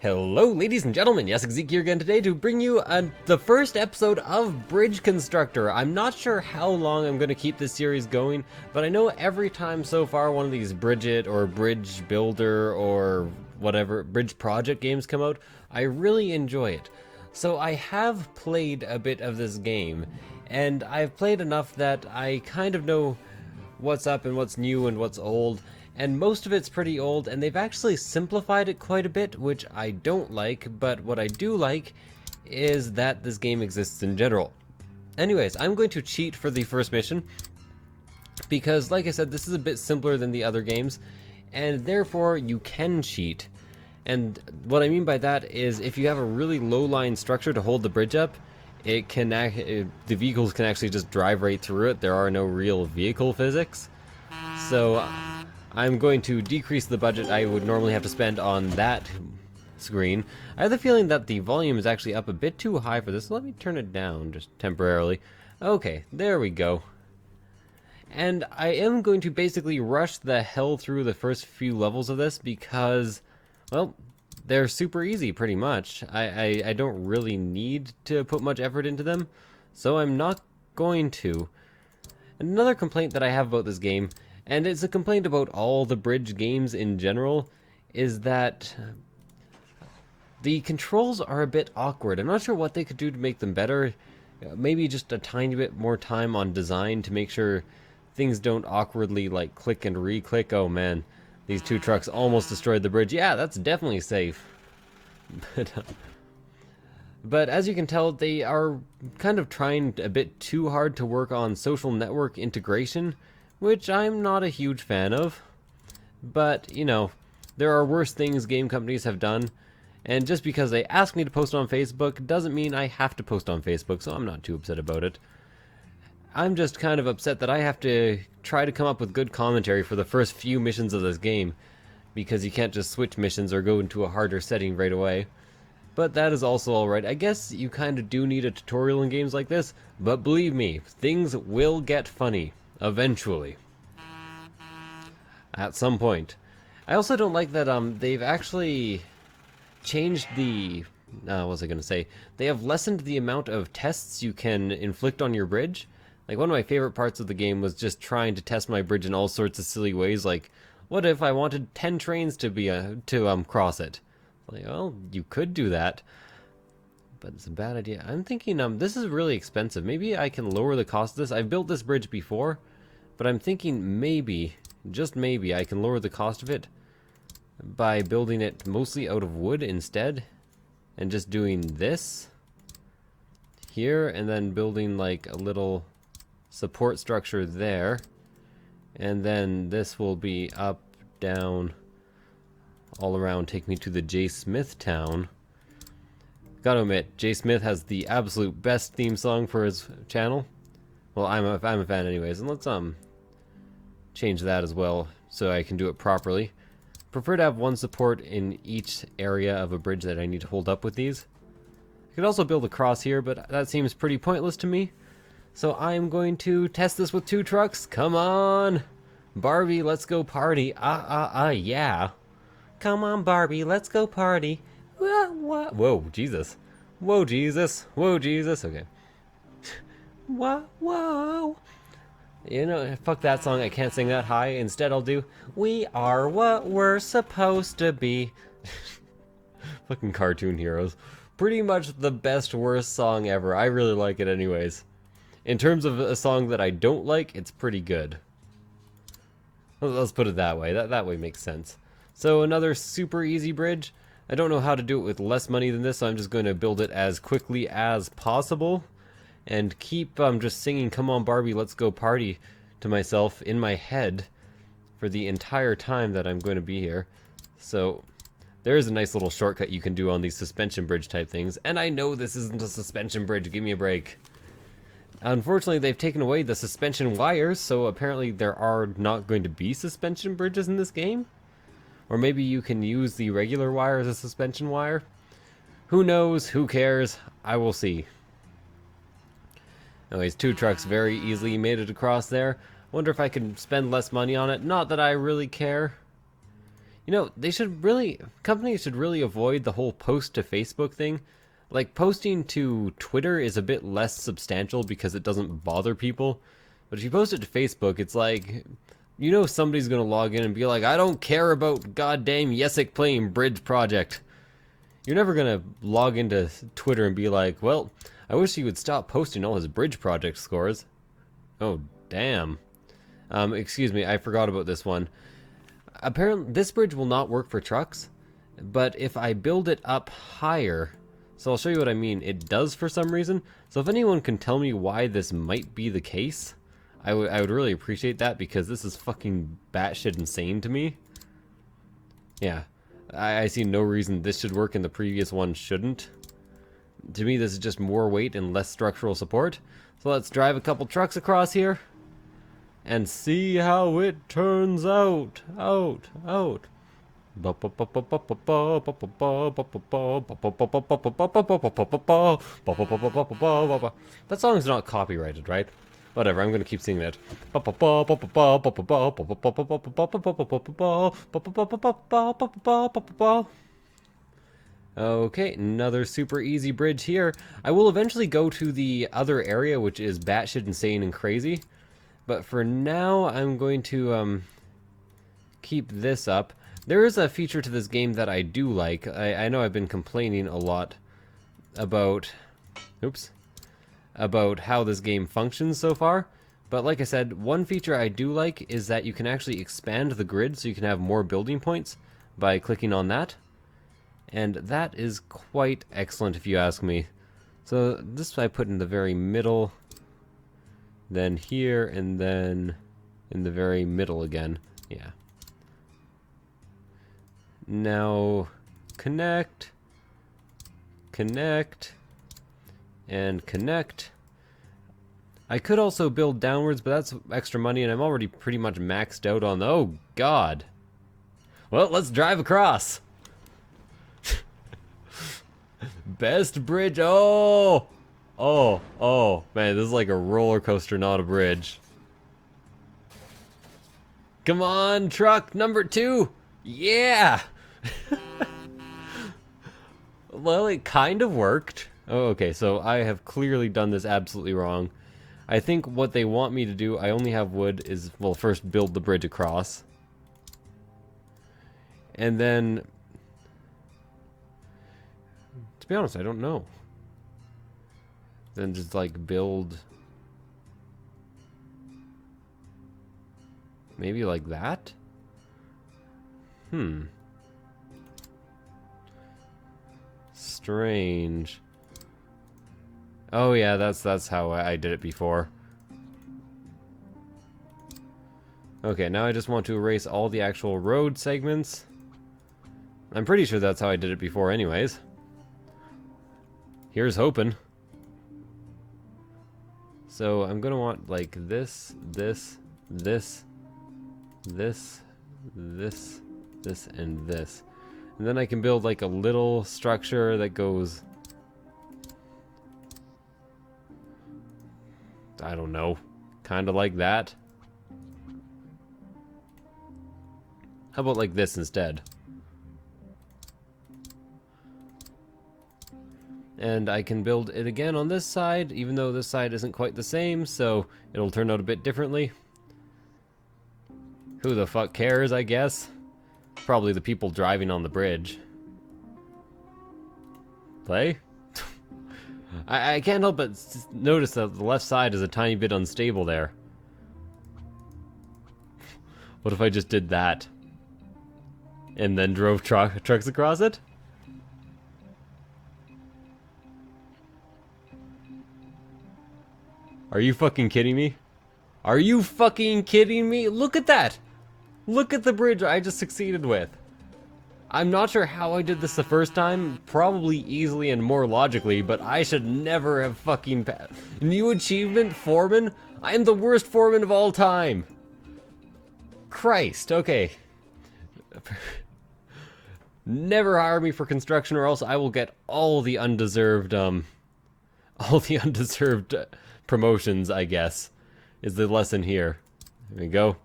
Hello, ladies and gentlemen, Yessik Ziiq here again today to bring you the first episode of Bridge Constructor. I'm not sure how long I'm going to keep this series going, but I know every time so far one of these Bridget or Bridge Builder or whatever Bridge Project games come out, I really enjoy it. So I have played a bit of this game, and I've played enough that I kind of know what's up and what's new and what's old. And most of it's pretty old, and they've actually simplified it quite a bit, which I don't like, but what I do like is that this game exists in general. Anyways, I'm going to cheat for the first mission, because like I said, this is a bit simpler than the other games, and therefore you can cheat. And what I mean by that is if you have a really low-lying structure to hold the bridge up, the vehicles can actually just drive right through it. There are no real vehicle physics. So I'm going to decrease the budget I would normally have to spend on that screen. I have the feeling that the volume is actually up a bit too high for this. Let me turn it down just temporarily. Okay, there we go. And I am going to basically rush the hell through the first few levels of this because, well, they're super easy pretty much. I don't really need to put much effort into them, so I'm not going to. Another complaint that I have about this game, and it's a complaint about all the bridge games in general, is that the controls are a bit awkward. I'm not sure what they could do to make them better. Maybe just a tiny bit more time on design to make sure things don't awkwardly like click and re-click. Oh man, these two trucks almost destroyed the bridge. Yeah, that's definitely safe. But as you can tell, they are kind of trying a bit too hard to work on social network integration, which I'm not a huge fan of. But, you know, there are worse things game companies have done, and just because they ask me to post on Facebook doesn't mean I have to post on Facebook, so I'm not too upset about it. I'm just kind of upset that I have to try to come up with good commentary for the first few missions of this game, because you can't just switch missions or go into a harder setting right away. But that is also alright. I guess you kind of do need a tutorial in games like this, but believe me, things will get funny. Eventually. At some point. I also don't like that they've actually changed the... what was I going to say? They have lessened the amount of tests you can inflict on your bridge. Like, one of my favorite parts of the game was just trying to test my bridge in all sorts of silly ways, like, what if I wanted 10 trains to cross it? Like, well, you could do that, but it's a bad idea. I'm thinking, this is really expensive. Maybe I can lower the cost of this. I've built this bridge before, but I'm thinking maybe, just maybe, I can lower the cost of it by building it mostly out of wood instead, and just doing this here, and then building like a little support structure there, and then this will be up, down, all around, take me to the J. Smith town. Gotta admit, J. Smith has the absolute best theme song for his channel. Well, I'm a fan anyways, and let's change that as well so I can do it properly. Prefer to have one support in each area of a bridge that I need to hold up with these. I could also build a cross here, but that seems pretty pointless to me. So I'm going to test this with 2 trucks. Come on, Barbie, let's go party. Yeah. Come on, Barbie, let's go party. Whoa, Jesus. Whoa, Jesus. Whoa, Jesus. Okay. Whoa. You know, fuck that song. I can't sing that high. Instead, I'll do, we are what we're supposed to be. Fucking cartoon heroes. Pretty much the best, worst song ever. I really like it anyways. In terms of a song that I don't like, it's pretty good. Let's put it that way. That way makes sense. So another super easy bridge. I don't know how to do it with less money than this, so I'm just going to build it as quickly as possible. And keep just singing Come on Barbie, let's go party to myself in my head for the entire time that I'm going to be here. So there's a nice little shortcut you can do on these suspension bridge type things. And I know this isn't a suspension bridge, give me a break. Unfortunately, they've taken away the suspension wires, so apparently there are not going to be suspension bridges in this game. Or maybe you can use the regular wire as a suspension wire. Who knows? Who cares? I will see. Anyways, 2 trucks very easily made it across there. Wonder if I could spend less money on it. Not that I really care. You know, companies should really avoid the whole post to Facebook thing. Like, posting to Twitter is a bit less substantial because it doesn't bother people. But if you post it to Facebook, it's like, you know somebody's gonna log in and be like, I don't care about goddamn Yessik playing Bridge Project. You're never gonna log into Twitter and be like, well, I wish he would stop posting all his Bridge Project scores. Oh, damn. Excuse me, I forgot about this one. Apparently, this bridge will not work for trucks, but if I build it up higher, so I'll show you what I mean, it does for some reason. So if anyone can tell me why this might be the case, I would really appreciate that, because this is fucking batshit insane to me. Yeah, I see no reason this should work and the previous one shouldn't. To me, this is just more weight and less structural support. So let's drive a couple trucks across here and see how it turns out. That song's not copyrighted, right? Whatever, I'm gonna keep singing it. Okay, another super easy bridge here. I will eventually go to the other area, which is batshit insane and crazy. But for now, I'm going to keep this up. There is a feature to this game that I do like. I know I've been complaining a lot about how this game functions so far. But like I said, one feature I do like is that you can actually expand the grid so you can have more building points by clicking on that. And that is quite excellent if you ask me. So this I put in the very middle, then here, and then in the very middle again. Yeah. Now connect, and connect. I could also build downwards, but that's extra money, and I'm already pretty much maxed out on the... Oh, God. Well, let's drive across. Best bridge. Oh, man, this is like a roller coaster, not a bridge. Come on, truck number 2. Yeah. Well, it kind of worked. Oh, okay, so I have clearly done this absolutely wrong. I think what they want me to do, I only have wood, is, well, first build the bridge across. And then... To be honest, I don't know. Then just, like, build... Maybe like that? Strange. Oh yeah, that's how I did it before. Okay, now I just want to erase all the actual road segments. I'm pretty sure that's how I did it before anyways. Here's hoping. So I'm gonna want like this, this, this, this, this, this, and this. And then I can build like a little structure that goes... I don't know. Kind of like that. How about like this instead? And I can build it again on this side, even though this side isn't quite the same, so it'll turn out a bit differently. Who the fuck cares, I guess? Probably the people driving on the bridge. Play? I can't help but notice that the left side is a tiny bit unstable there. What if I just did that? And then drove trucks across it? Are you fucking kidding me? Are you fucking kidding me? Look at that! Look at the bridge I just succeeded with. I'm not sure how I did this the first time, probably easily and more logically, but I should never have fucking New achievement, foreman? I am the worst foreman of all time! Christ, okay. Never hire me for construction or else I will get all the undeserved, promotions, I guess, is the lesson here. There we go.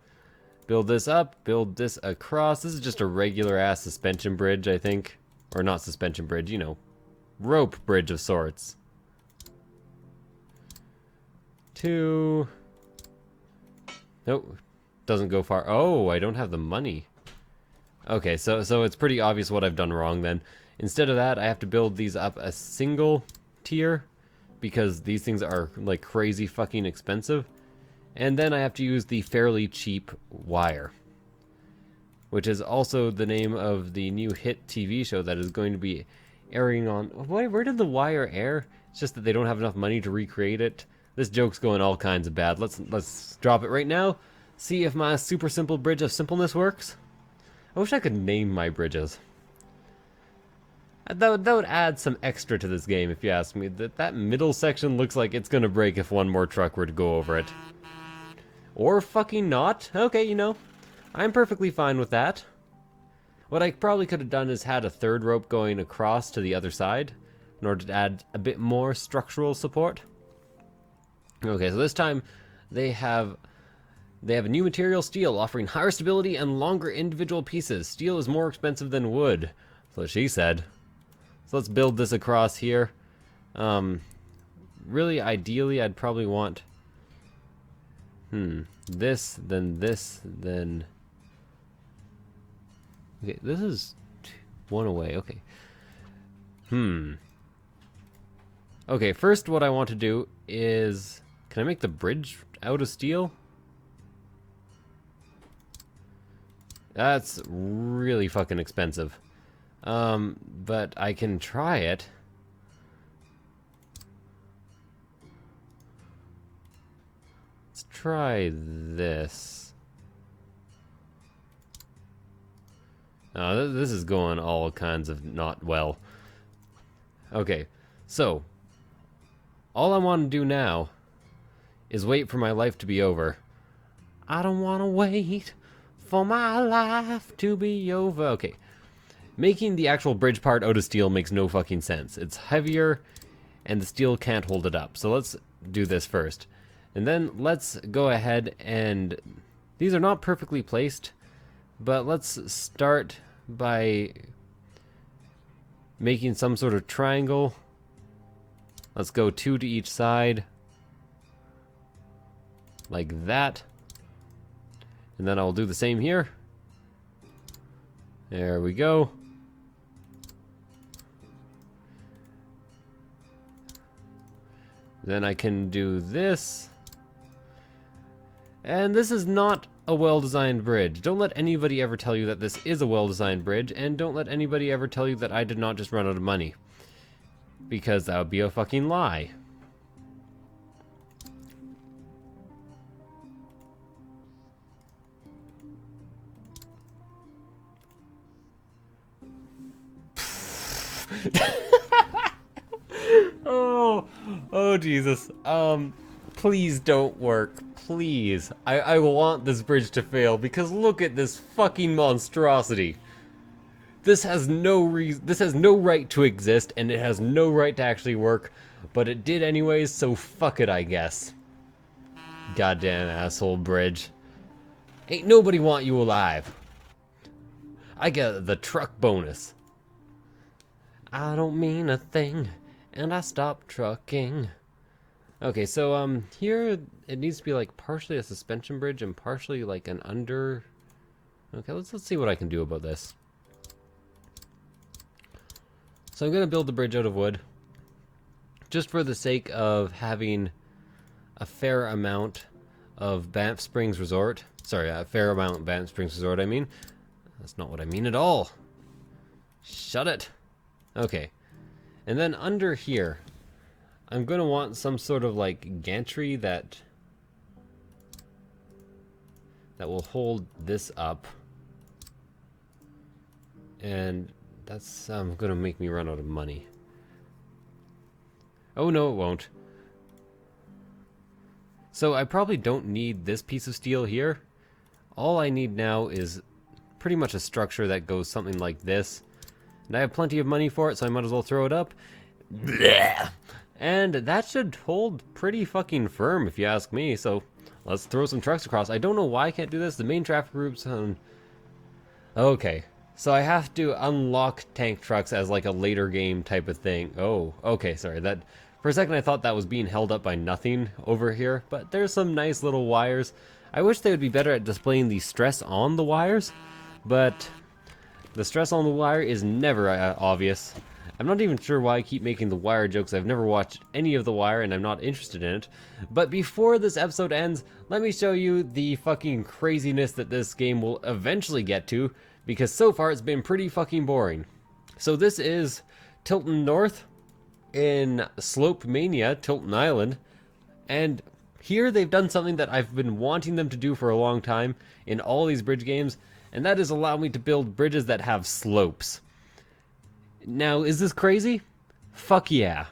Build this up, build this across. This is just a regular ass suspension bridge, I think. Or not suspension bridge, you know. Rope bridge of sorts. 2. Nope. Doesn't go far. Oh, I don't have the money. Okay, so it's pretty obvious what I've done wrong then. Instead of that, I have to build these up a single tier. Because these things are like crazy fucking expensive. And then I have to use the fairly cheap wire. Which is also the name of the new hit TV show that is going to be airing on... Where did the wire air? It's just that they don't have enough money to recreate it. This joke's going all kinds of bad. Let's drop it right now. See if my super simple bridge of simpleness works. I wish I could name my bridges. That would add some extra to this game, if you ask me. That middle section looks like it's gonna break if one more truck were to go over it. Or fucking not. Okay, you know, I'm perfectly fine with that. What I probably could have done is had a third rope going across to the other side in order to add a bit more structural support. Okay, so this time they have a new material, steel, offering higher stability and longer individual pieces. Steel is more expensive than wood. That's what she said. So let's build this across here. Really, ideally, I'd probably want... this, then... Okay, this is one away, okay. Okay, first what I want to do is... Can I make the bridge out of steel? That's really fucking expensive. But I can try it. Let's try this. This is going all kinds of not well. Okay, so all I want to do now is wait for my life to be over. I don't want to wait for my life to be over. Okay. Making the actual bridge part out of steel makes no fucking sense. It's heavier, and the steel can't hold it up. So let's do this first. And then let's go ahead and... These are not perfectly placed, but let's start by making some sort of triangle. Let's go 2 to each side. Like that. And then I'll do the same here. There we go. Then I can do this. And this is not a well-designed bridge. Don't let anybody ever tell you that this is a well-designed bridge, and don't let anybody ever tell you that I did not just run out of money. Because that would be a fucking lie. Oh Jesus. Please don't work. Please. I want this bridge to fail because look at this fucking monstrosity. This has no right to exist, and it has no right to actually work, but it did anyways, so fuck it, I guess. Goddamn asshole bridge. Ain't nobody want you alive. I get the truck bonus. I don't mean a thing, and I stopped trucking. Okay, so here it needs to be like partially a suspension bridge and partially like an under. Okay, let's see what I can do about this. So I'm gonna build the bridge out of wood, just for the sake of having a fair amount of Banff Springs Resort. Sorry, a fair amount of Banff Springs Resort. I mean, that's not what I mean at all. Shut it. Okay, and then under here, I'm gonna want some sort of like gantry that will hold this up, and that's gonna make me run out of money. Oh no, it won't. So I probably don't need this piece of steel here. All I need now is pretty much a structure that goes something like this. And I have plenty of money for it, so I might as well throw it up. Blech. And that should hold pretty fucking firm if you ask me, so let's throw some trucks across. I don't know why I can't do this. The main traffic routes on... Okay, so I have to unlock tank trucks as like a later game type of thing. Oh, okay, sorry. That for a second I thought that was being held up by nothing over here, but there's some nice little wires. I wish they would be better at displaying the stress on the wires, but the stress on the wire is never obvious. I'm not even sure why I keep making the Wire jokes. I've never watched any of The Wire and I'm not interested in it. But before this episode ends, let me show you the fucking craziness that this game will eventually get to, because so far it's been pretty fucking boring. So this is Tilton North in Slope Mania, Tilton Island, and here they've done something that I've been wanting them to do for a long time in all these bridge games, and that is allow me to build bridges that have slopes. Now, is this crazy? Fuck yeah.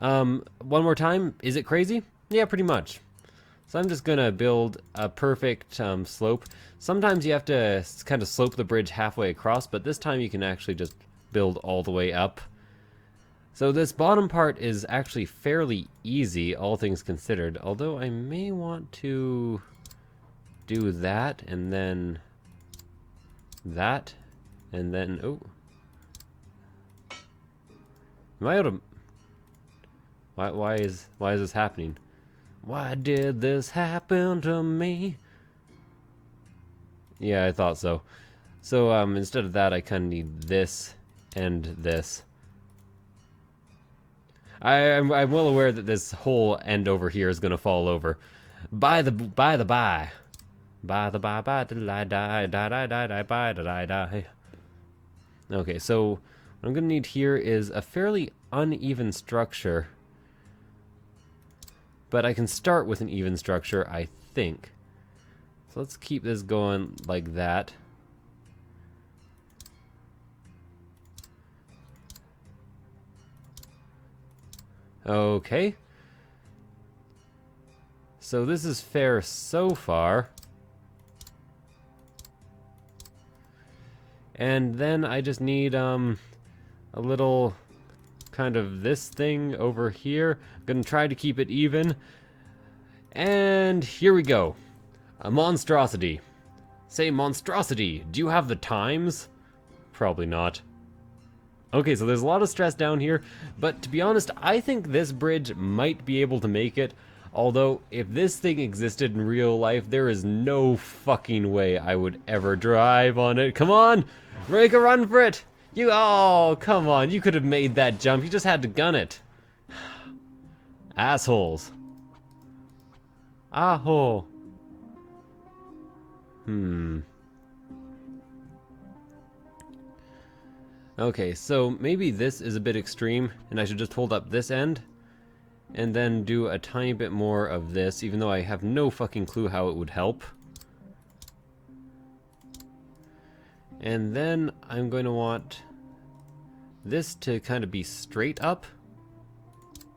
One more time, is it crazy? Yeah, pretty much. So I'm just gonna build a perfect slope. Sometimes you have to kind of slope the bridge halfway across, but this time you can actually just build all the way up. So this bottom part is actually fairly easy, all things considered, although I may want to do that, and then that, and then, oh. Am I able to... Why is this happening? Why did this happen to me? Yeah, I thought so. So, instead of that, I kind of need this and this. I'm well aware that this whole end over here is going to fall over. By the by. By the by, did I die, by did I die. Okay, so what I'm going to need here is a fairly uneven structure. But I can start with an even structure, I think. So let's keep this going like that. Okay. So this is fair so far. And then I just need a little kind of this thing over here. I'm gonna try to keep it even. And here we go. A monstrosity. Say monstrosity. Do you have the times? Probably not. Okay, so there's a lot of stress down here, but to be honest, I think this bridge might be able to make it. Although, if this thing existed in real life, there is no fucking way I would ever drive on it. Come on! Make a run for it! Oh, come on, you could have made that jump, you just had to gun it. Assholes. Aho. Okay, so maybe this is a bit extreme, and I should just hold up this end, and then do a tiny bit more of this, even though I have no fucking clue how it would help. And then I'm going to want this to kind of be straight up,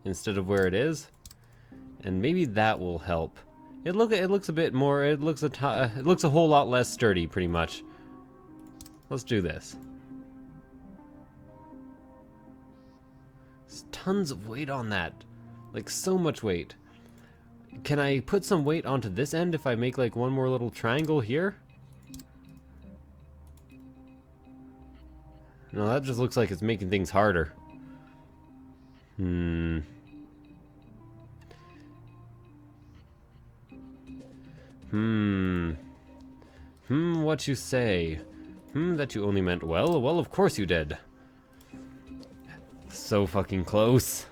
instead of where it is, and maybe that will help. It looks a bit more, it looks a whole lot less sturdy, pretty much. Let's do this. There's tons of weight on that. Like, so much weight. Can I put some weight onto this end if I make, like, one more little triangle here? No, that just looks like it's making things harder. What you say? That you only meant well? Well, of course you did. So fucking close.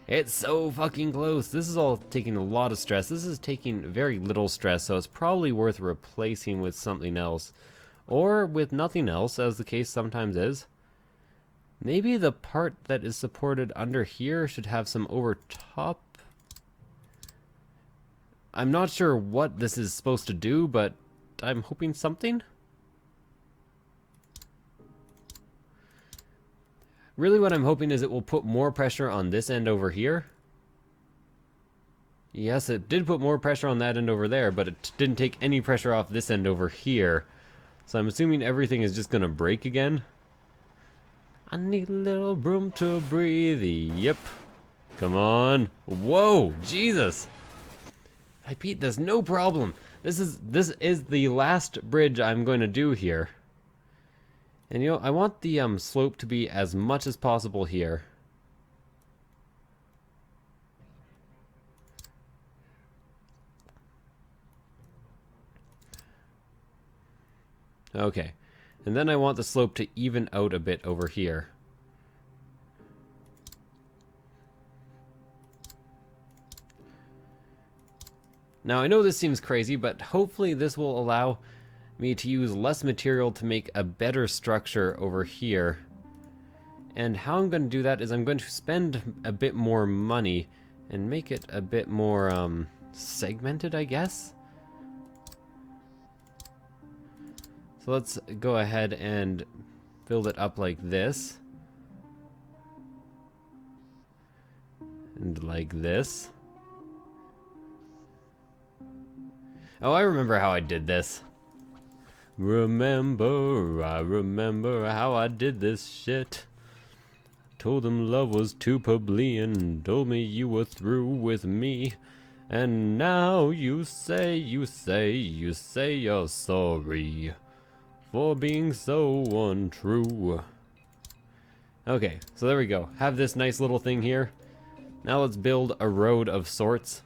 It's so fucking close. This is all taking a lot of stress. This is taking very little stress, so it's probably worth replacing with something else. Or with nothing else, as the case sometimes is. Maybe the part that is supported under here should have some over top. I'm not sure what this is supposed to do, but I'm hoping something. Really what I'm hoping is it will put more pressure on this end over here. Yes, it did put more pressure on that end over there, but it didn't take any pressure off this end over here. So I'm assuming everything is just gonna break again. I need a little room to breathe, yep. Come on. Whoa, Jesus. I beat this, no problem. This is the last bridge I'm going to do here. And you know, I want the slope to be as much as possible here. Okay. And then I want the slope to even out a bit over here. Now I know this seems crazy, but hopefully this will allow me to use less material to make a better structure over here. And how I'm going to do that is I'm going to spend a bit more money and make it a bit more segmented, I guess. So let's go ahead and build it up like this. And like this. Oh, I remember how I did this. I remember how I did this shit. Told them love was too plebeian, told me you were through with me. And now you say you're sorry for being so untrue. Okay, so there we go. Have this nice little thing here. Now let's build a road of sorts.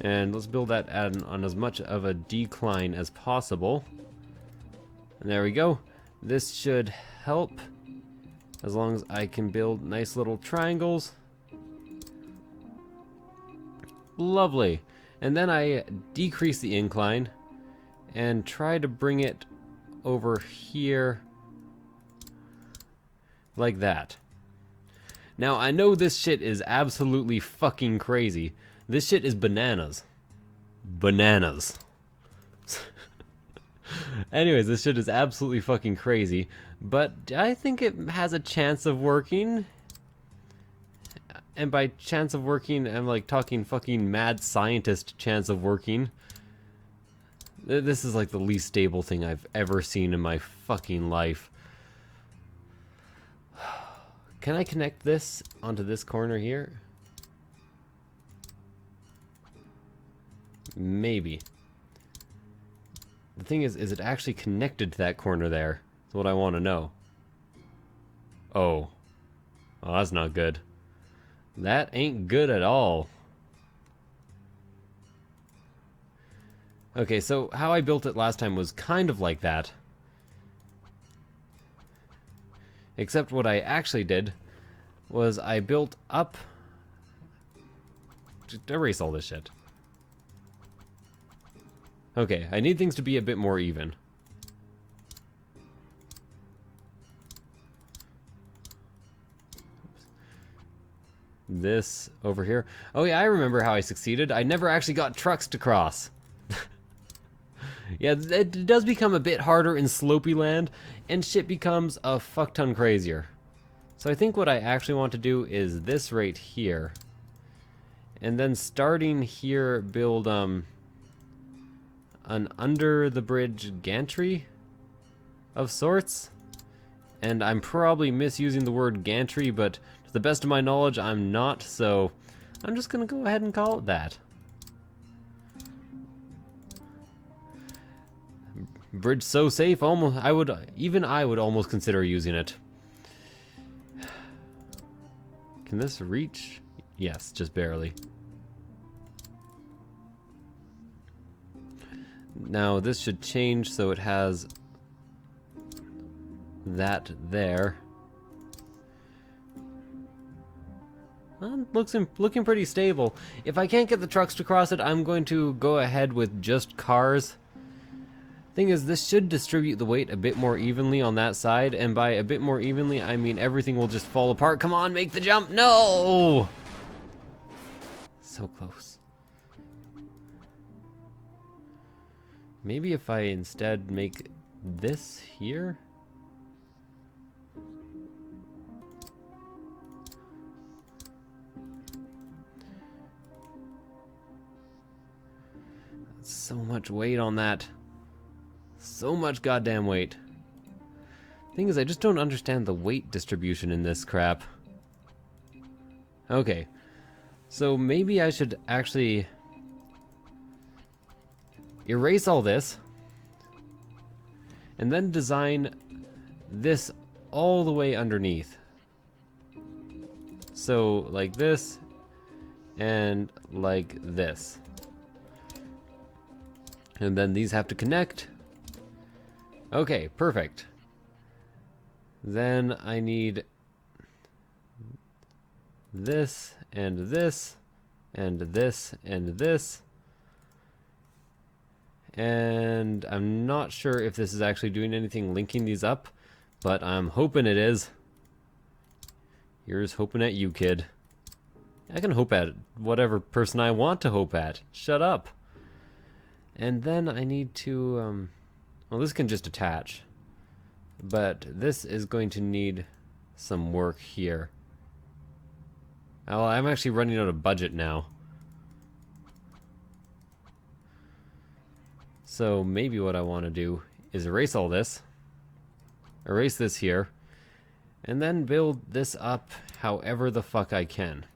And let's build that on as much of a decline as possible. And there we go. This should help as long as I can build nice little triangles. Lovely. And then I decrease the incline and try to bring it over here like that. Now I know this shit is absolutely fucking crazy. This shit is bananas. Bananas. Anyways, this shit is absolutely fucking crazy, but I think it has a chance of working. And by chance of working, I'm like talking fucking mad scientist chance of working. This is like the least stable thing I've ever seen in my fucking life. Can I connect this onto this corner here? Maybe. The thing is it actually connected to that corner there? That's what I want to know. Oh. Oh, that's not good. That ain't good at all. Okay, so how I built it last time was kind of like that. Except what I actually did was I built up... Just erase all this shit. Okay, I need things to be a bit more even. This over here. Oh yeah, I remember how I succeeded. I never actually got trucks to cross. Yeah, it does become a bit harder in slopey land, and shit becomes a fuck ton crazier. So I think what I actually want to do is this right here. And then starting here, build, an under the bridge gantry of sorts. And I'm probably misusing the word gantry, but to the best of my knowledge I'm not, so I'm just gonna go ahead and call it that. Bridge so safe, almost I would almost consider using it. Can this reach? Yes, just barely. Now this should change so it has that there. Well, looking pretty stable. If I can't get the trucks to cross it, I'm going to go ahead with just cars. Thing is, this should distribute the weight a bit more evenly on that side, and by a bit more evenly, I mean everything will just fall apart. Come on, make the jump! No! So close. Maybe if I instead make this here? So much weight on that. So much goddamn weight. Thing is, I just don't understand the weight distribution in this crap. Okay. So maybe I should actually erase all this and then design this all the way underneath. So like this and like this. And then these have to connect. Okay, perfect. Then I need this and this and this and this. And I'm not sure if this is actually doing anything linking these up, but I'm hoping it is. Here's hoping at you, kid. I can hope at whatever person I want to hope at. Shut up. And then I need to, well, this can just attach. But this is going to need some work here. Oh, I'm actually running out of budget now. So maybe what I want to do is erase all this. Erase this here. And then build this up however the fuck I can.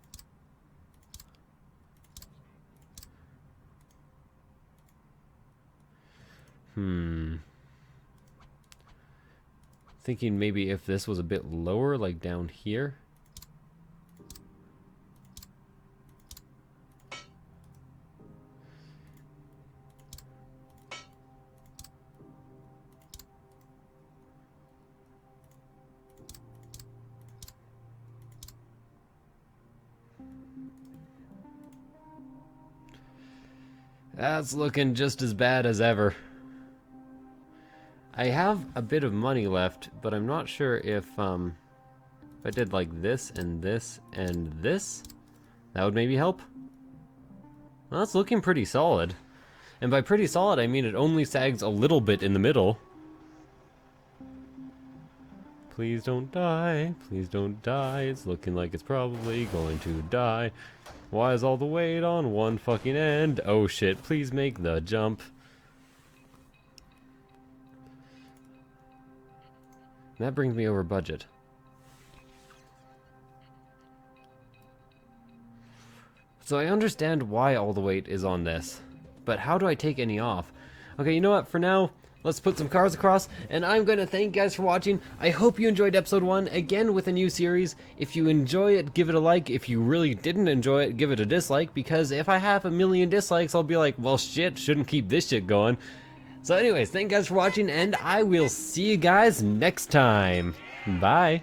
Thinking maybe if this was a bit lower, like down here. That's looking just as bad as ever. I have a bit of money left, but I'm not sure if I did like this and this and this, that would maybe help. Well, that's looking pretty solid. And by pretty solid, I mean it only sags a little bit in the middle. Please don't die. Please don't die. It's looking like it's probably going to die. Why is all the weight on one fucking end? Oh shit, please make the jump. That brings me over budget. So I understand why all the weight is on this, but how do I take any off? Okay, you know what, for now, let's put some cars across, and I'm going to thank you guys for watching. I hope you enjoyed episode 1, again with a new series. If you enjoy it, give it a like. If you really didn't enjoy it, give it a dislike, because if I have 1,000,000 dislikes, I'll be like, well shit, shouldn't keep this shit going. So anyways, thank you guys for watching, and I will see you guys next time. Bye.